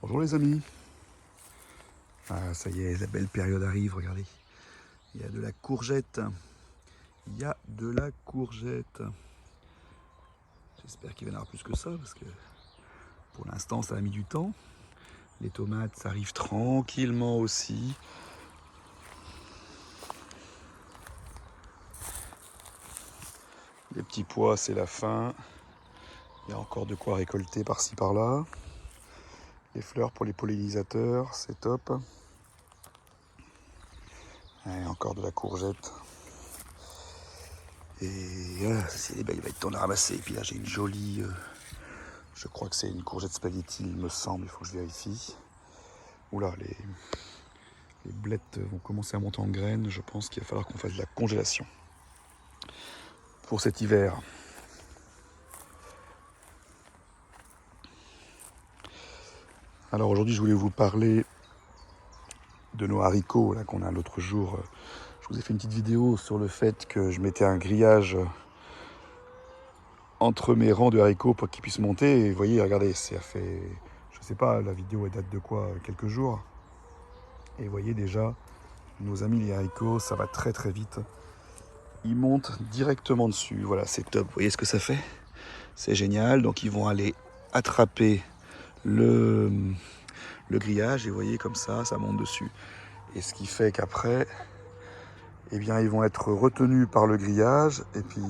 Bonjour les amis. Ah, ça y est, la belle période arrive, regardez. Il y a de la courgette. Il y a de la courgette. J'espère qu'il va y en avoir plus que ça, parce que pour l'instant, ça a mis du temps. Les tomates, ça arrive tranquillement aussi. Les petits pois, c'est la fin. Il y a encore de quoi récolter par-ci par-là. Les fleurs pour les pollinisateurs, c'est top. Et encore de la courgette. Et il va être temps de la ramasser. Et puis là, j'ai une jolie... je crois que c'est une courgette spaghetti, il me semble. Il faut que je vérifie. Oula, les blettes vont commencer à monter en graines. Je pense qu'il va falloir qu'on fasse de la congélation pour cet hiver. Alors aujourd'hui, je voulais vous parler de nos haricots là qu'on a l'autre jour. Je vous ai fait une petite vidéo sur le fait que je mettais un grillage entre mes rangs de haricots pour qu'ils puissent monter. Et vous voyez, regardez, ça fait, je sais pas, la vidéo elle date de quoi, quelques jours. Et vous voyez déjà, nos amis les haricots, ça va très très vite. Ils montent directement dessus. Voilà, c'est top. Vous voyez ce que ça fait? C'est génial. Donc ils vont aller attraper le grillage et vous voyez comme ça monte dessus. Et ce qui fait qu'après, eh bien, ils vont être retenus par le grillage et puis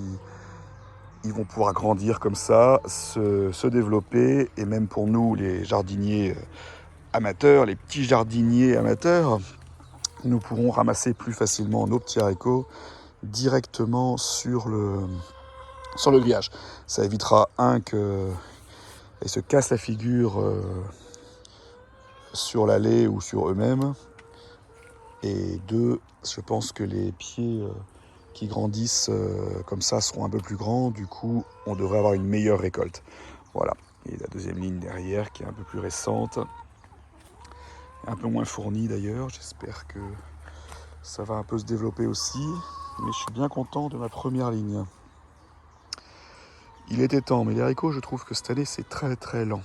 ils vont pouvoir grandir comme ça, se développer. Et même pour nous, les jardiniers amateurs, les petits jardiniers amateurs, nous pourrons ramasser plus facilement nos petits haricots directement sur le grillage. Ça évitera qu'ils se cassent la figure sur l'allée ou sur eux-mêmes. Et deux, je pense que les pieds qui grandissent comme ça seront un peu plus grands. Du coup, on devrait avoir une meilleure récolte. Voilà. Et la deuxième ligne derrière qui est un peu plus récente. Un peu moins fournie d'ailleurs. J'espère que ça va un peu se développer aussi. Mais je suis bien content de ma première ligne. Il était temps, mais les haricots, je trouve que cette année, c'est très très lent.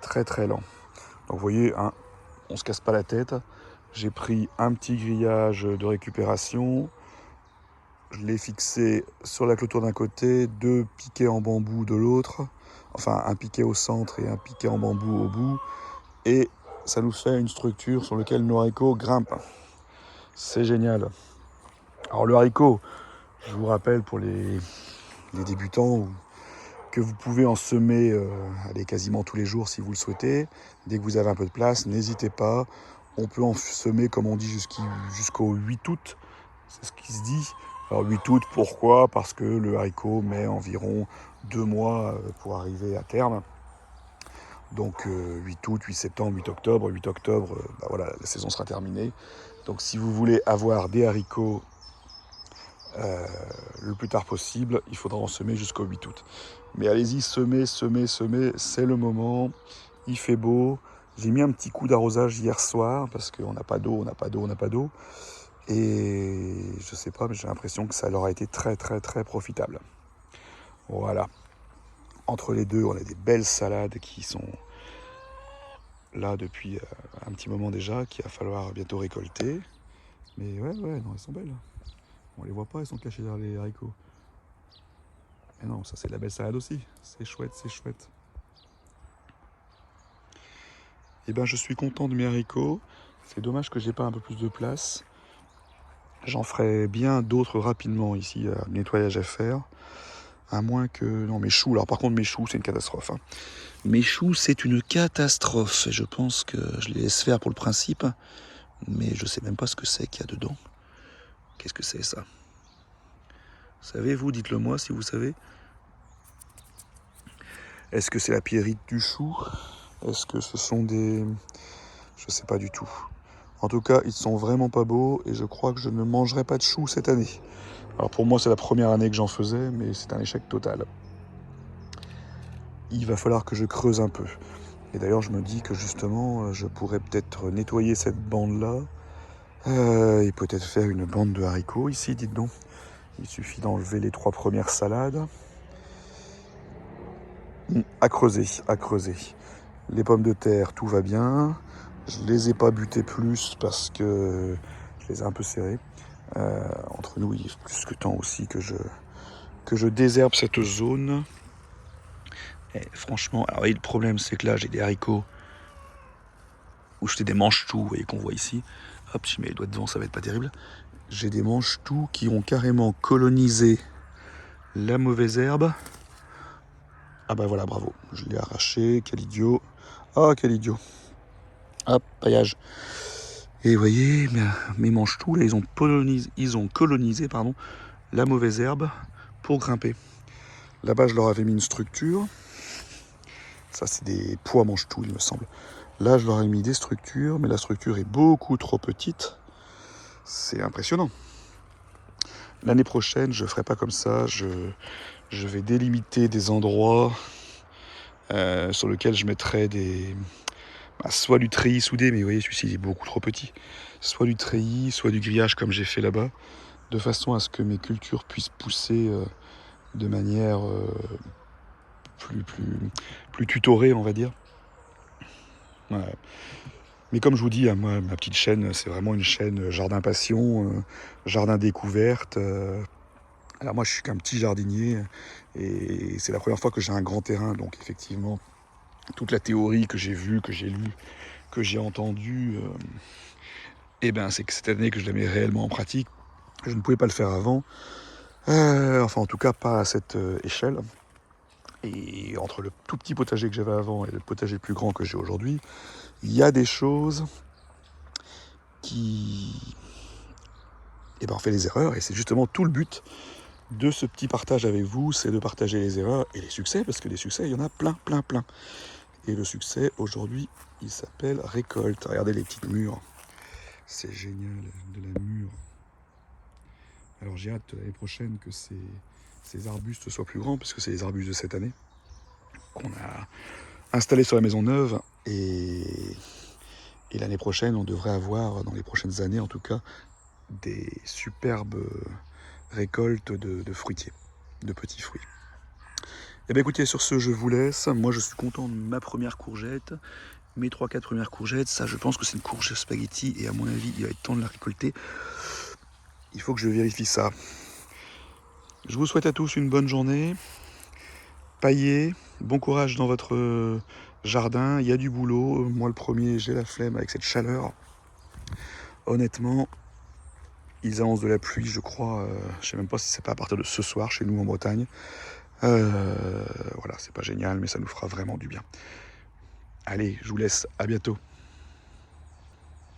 Très très lent. Donc vous voyez, hein, on se casse pas la tête. J'ai pris un petit grillage de récupération. Je l'ai fixé sur la clôture d'un côté, deux piquets en bambou de l'autre. Enfin, un piquet au centre et un piquet en bambou au bout. Et ça nous fait une structure sur laquelle nos haricots grimpent. C'est génial. Alors le haricot, je vous rappelle pour les débutants, que vous pouvez en semer quasiment tous les jours si vous le souhaitez. Dès que vous avez un peu de place, n'hésitez pas. On peut en semer, comme on dit, jusqu'au 8 août. C'est ce qui se dit. Alors 8 août, pourquoi? Parce que le haricot met environ 2 mois pour arriver à terme. Donc 8 août, 8 septembre, 8 octobre. 8 octobre, voilà, la saison sera terminée. Donc si vous voulez avoir des haricots le plus tard possible, il faudra en semer jusqu'au 8 août. Mais allez-y, semez, c'est le moment. Il fait beau. J'ai mis un petit coup d'arrosage hier soir parce qu'on n'a pas d'eau. Et je sais pas, mais j'ai l'impression que ça leur a été très très très profitable. Voilà. Entre les deux, on a des belles salades qui sont là depuis un petit moment déjà, qu'il va falloir bientôt récolter. Mais ouais, non, elles sont belles. On les voit pas, elles sont cachées derrière les haricots. Et non, ça c'est de la belle salade aussi. C'est chouette, c'est chouette. Et ben je suis content de mes haricots. C'est dommage que j'ai pas un peu plus de place. J'en ferai bien d'autres rapidement ici, nettoyage à faire. À moins que... Non, mes choux. Alors par contre, mes choux, c'est une catastrophe. Hein. Mes choux, c'est une catastrophe. Je pense que je les laisse faire pour le principe. Mais je sais même pas ce que c'est qu'il y a dedans. Qu'est-ce que c'est ça? Savez-vous? Dites-le moi si vous savez. Est-ce que c'est la pierrite du chou? Est-ce que ce sont des... Je sais pas du tout. En tout cas, ils sont vraiment pas beaux et je crois que je ne mangerai pas de choux cette année. Alors pour moi, c'est la première année que j'en faisais, mais c'est un échec total. Il va falloir que je creuse un peu. Et d'ailleurs, je me dis que justement, je pourrais peut-être nettoyer cette bande-là et peut-être faire une bande de haricots ici, dites donc. Il suffit d'enlever les 3 premières salades. À creuser, à creuser. Les pommes de terre, tout va bien. Je les ai pas butées plus parce que je les ai un peu serrées. Entre nous, il est plus que temps aussi que je désherbe cette zone. Et franchement, alors le problème c'est que là j'ai des haricots où j'étais des manches-tout et qu'on voit ici. Hop, si je mets les doigts devant, ça va être pas terrible. J'ai des manches-tout qui ont carrément colonisé la mauvaise herbe. Ah bah voilà, bravo, je l'ai arraché, quel idiot. Ah, quel idiot. Hop, paillage. Et vous voyez, mes manches-tout, là, ils ont colonisé pardon, la mauvaise herbe pour grimper. Là-bas, je leur avais mis une structure. Ça, c'est des pois mange-tout, il me semble. Là, je leur ai mis des structures, mais la structure est beaucoup trop petite. C'est impressionnant. L'année prochaine, je ne ferai pas comme ça. Je vais délimiter des endroits sur lesquels je mettrai soit du treillis soudé, mais vous voyez, celui-ci il est beaucoup trop petit. Soit du treillis, soit du grillage comme j'ai fait là-bas, de façon à ce que mes cultures puissent pousser de manière plus tutorée, on va dire. Ouais. Mais comme je vous dis, moi, ma petite chaîne, c'est vraiment une chaîne jardin passion, jardin découverte. Alors moi, je suis qu'un petit jardinier et c'est la première fois que j'ai un grand terrain. Donc effectivement, toute la théorie que j'ai vue, que j'ai lue, que j'ai entendue, c'est que cette année que je la mets réellement en pratique. Je ne pouvais pas le faire avant. Enfin, en tout cas, pas à cette échelle. Et entre le tout petit potager que j'avais avant et le potager plus grand que j'ai aujourd'hui, il y a des choses qui... on fait des erreurs et c'est justement tout le but de ce petit partage avec vous, c'est de partager les erreurs et les succès, parce que les succès, il y en a plein, plein, plein. Et le succès, aujourd'hui, il s'appelle récolte. Regardez les petites mûres. C'est génial, de la mûre. Alors j'ai hâte l'année prochaine que ces arbustes soient plus grands, parce que c'est les arbustes de cette année qu'on a installés sur la maison neuve. Et l'année prochaine, on devrait avoir, dans les prochaines années en tout cas, des superbes récoltes de fruitiers, de petits fruits. Eh bien écoutez, sur ce, je vous laisse. Moi, je suis content de ma première courgette. Mes 3-4 premières courgettes, ça, je pense que c'est une courge spaghetti. Et à mon avis, il va être temps de la récolter. Il faut que je vérifie ça. Je vous souhaite à tous une bonne journée. Paillez, bon courage dans votre jardin. Il y a du boulot. Moi, le premier, j'ai la flemme avec cette chaleur. Honnêtement, ils annoncent de la pluie, je crois. Je ne sais même pas si c'est pas à partir de ce soir chez nous en Bretagne. Voilà, c'est pas génial, mais ça nous fera vraiment du bien. Allez, je vous laisse, à bientôt.